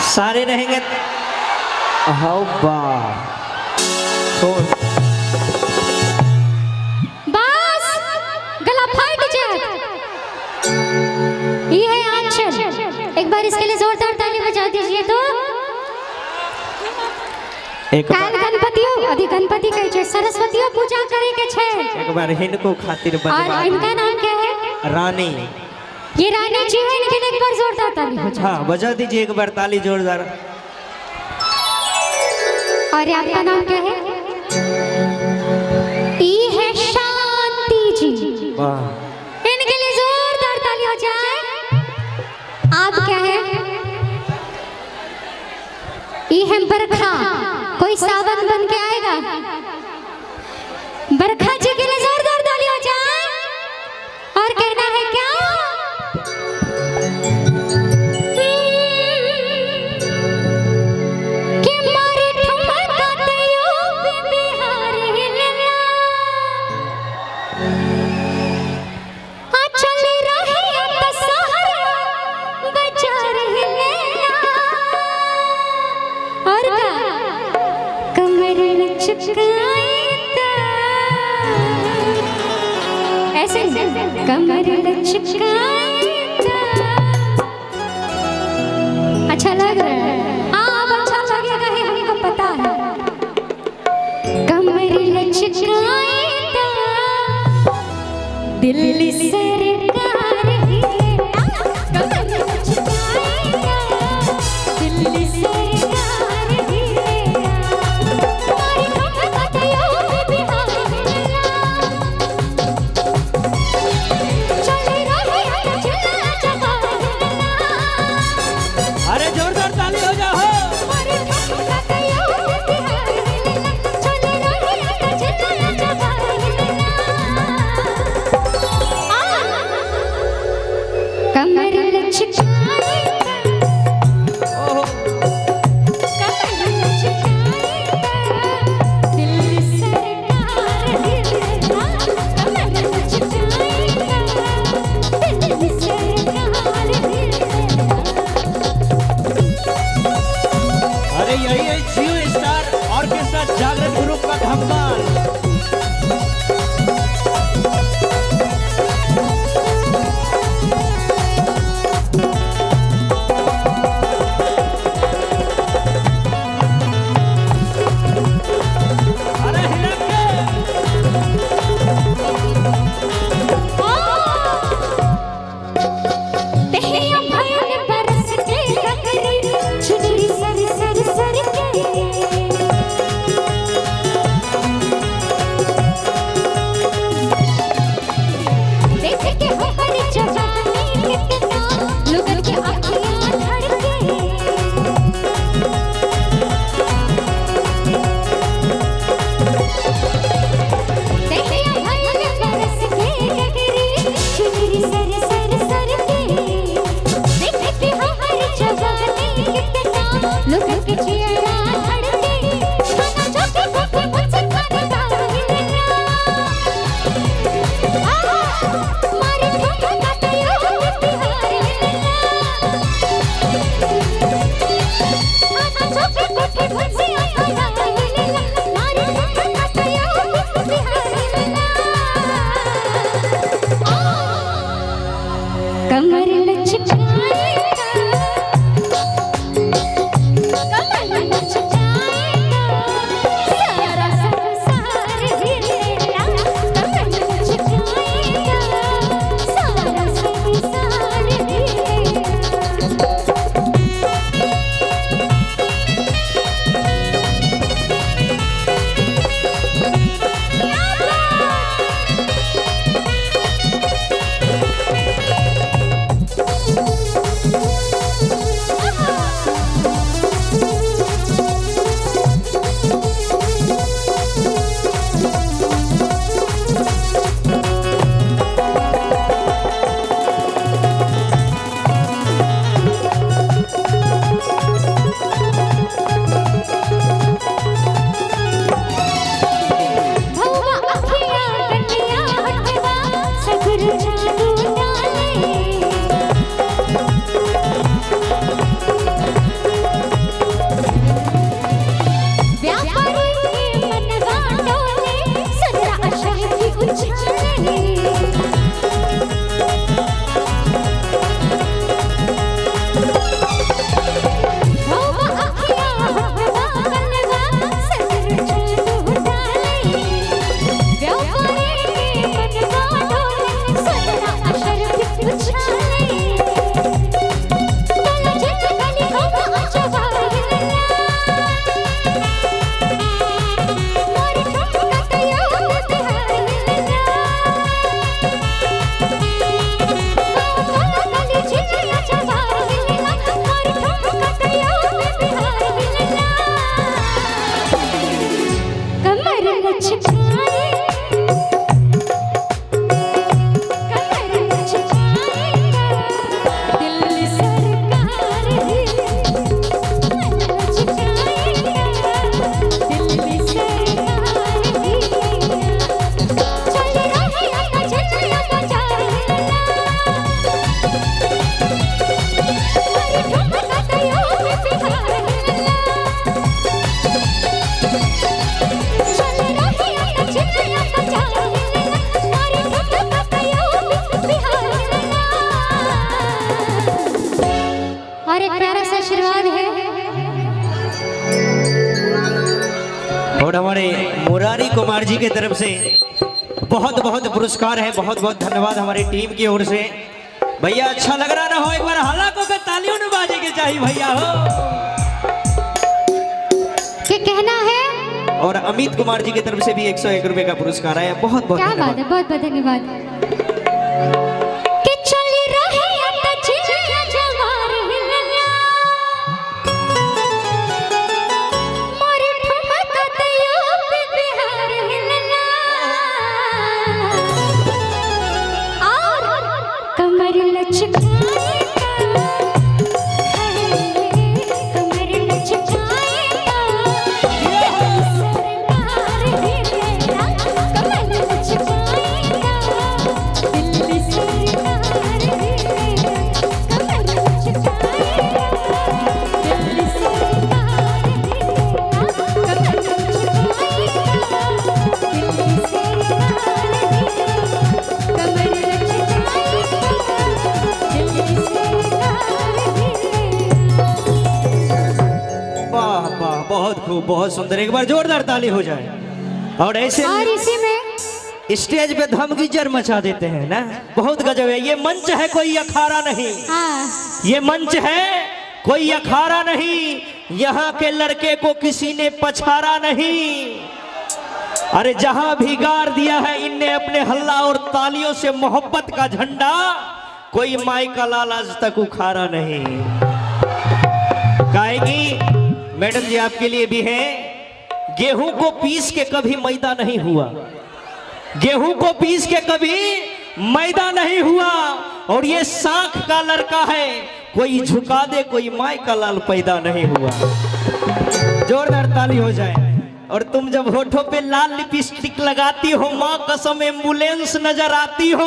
सारे रहेंगे। हाँ बस गला फाट जाए। ये है आंचल, एक बार इसके लिए जोरदार ताली बजा दीजिए। तो काल गणपतियों अधि गणपति कहे छे सरस्वतियों पूजा करे के छे। एक बार इनको खातिर और इनका नाम क्या है? रानी। ये रानी जी है, इनके लिए एक बार जोरदार ताली हो जाए। हाँ बजा दीजिए एक बार ताली जोरदार। और आपका नाम क्या है? ये है शांति जी। वाह, इनके लिए जोरदार ताली हो जाए। आप क्या है? ये है बरखा। कोई सावन बन के आएगा? बरखा जी के लिए जोरदार ताली हो जाए। और कहना है क्या? कि मारे ठुमका तयो बिहारी हिलना, आ चल रही दशहरा बाजार हिलना। और का कमर लचकाए ऐसे कमर लचकाए। अच्छा लग रहा है? हाँ अब अच्छा लगेगा ही, हमको पता है। कमर लचकाए दिल्ली सरकार हिलेगा। कमर लचकाए दिल्ली सरकार हिलेगा। मारी ठुमका तयो बिहार हिलेगा। चल रही चला चला हिलेगा। अरे जोरदार ताली हो जाओ। मारी ठुमका तयो बिहार हिलेगा। चल रही चला चला हिलेगा। कमर लचकाए कमर लचकाए दिल्ली सरकार हिलेगा। कमर लचकाए दिल्ली सरकार हिलेगा। अरे यही है जियो स्टार ऑर्केस्ट्रा जागरण ग्रुप का धमाल। अरे हिला के। तेहिया भैल बरस के लगरी छिड़ी सर सर सर के। देख के हो हर जवानी कितना लोगन के आँखियाँ धड़के। तेहिया भैल बरस के लगरी छिड़ी सर सर सर के। देख के हो हर जवानी कितना लोगन के चेहरा धड़के। खाना चौके चौके मुझसे खाने का हिलेगा। मारे ठुमका तयो बिहार हिलेगा। खाना चौके चौके मुझसे खाने का हिलेगा। मारे ठुमका तयो बिहार हिलेगा। कमर लचकाए कमर और एक प्यारा सा आशीर्वाद है। और हमारे मुरारी कुमार जी की तरफ से बहुत बहुत पुरस्कार है। बहुत बहुत धन्यवाद हमारी टीम की ओर से। भैया अच्छा लग रहा ना हो, एक बार हल्ला को तालियों ने बाजे के चाहिए भैया हो। क्या कहना है? और अमित कुमार जी की तरफ से भी 101 रुपए का पुरस्कार आया। बहुत बहुत क्या बात है, बहुत बहुत धन्यवाद। कि चली रही अटचिया जवार हिलला, मोरे ठुमक तयो पे बिहार हिलला, और कमर लचकाए कमर लचकाए सरकार हिलला, कमर लचकाए दिल्ली सरकार हिलला, कमर लचकाए दिल्ली सरकार हिलला, कमर लचकाए दिल्ली सरकार हिलला, कमर लचकाए दिल्ली सरकार। वाह वाह, बहुत खूब, बहुत सुंदर। एक बार जोरदार ताली हो जाए। और ऐसे और इसी में स्टेज पे धमकीचर मचा देते हैं ना, बहुत गजब है। ये मंच है, कोई अखाड़ा नहीं। हाँ ये मंच है, कोई अखाड़ा नहीं। यहाँ के लड़के को किसी ने पछाड़ा नहीं। अरे जहां भी गाड़ दिया है इनने अपने हल्ला और तालियों से मोहब्बत का झंडा, कोई माई का लाल आज तक उखाड़ा नहीं। गाएगी मैडम जी आपके लिए भी है। गेहूं को पीस के कभी मैदा नहीं हुआ, गेहूं को पीस के कभी मैदा नहीं हुआ। और ये साख का लड़का है, कोई झुका दे कोई माई का लाल पैदा नहीं हुआ। जोरदार ताली हो जाए। और तुम जब होठों पे लाल लिपस्टिक लगाती हो, माँ कसम एम्बुलेंस नजर आती हो।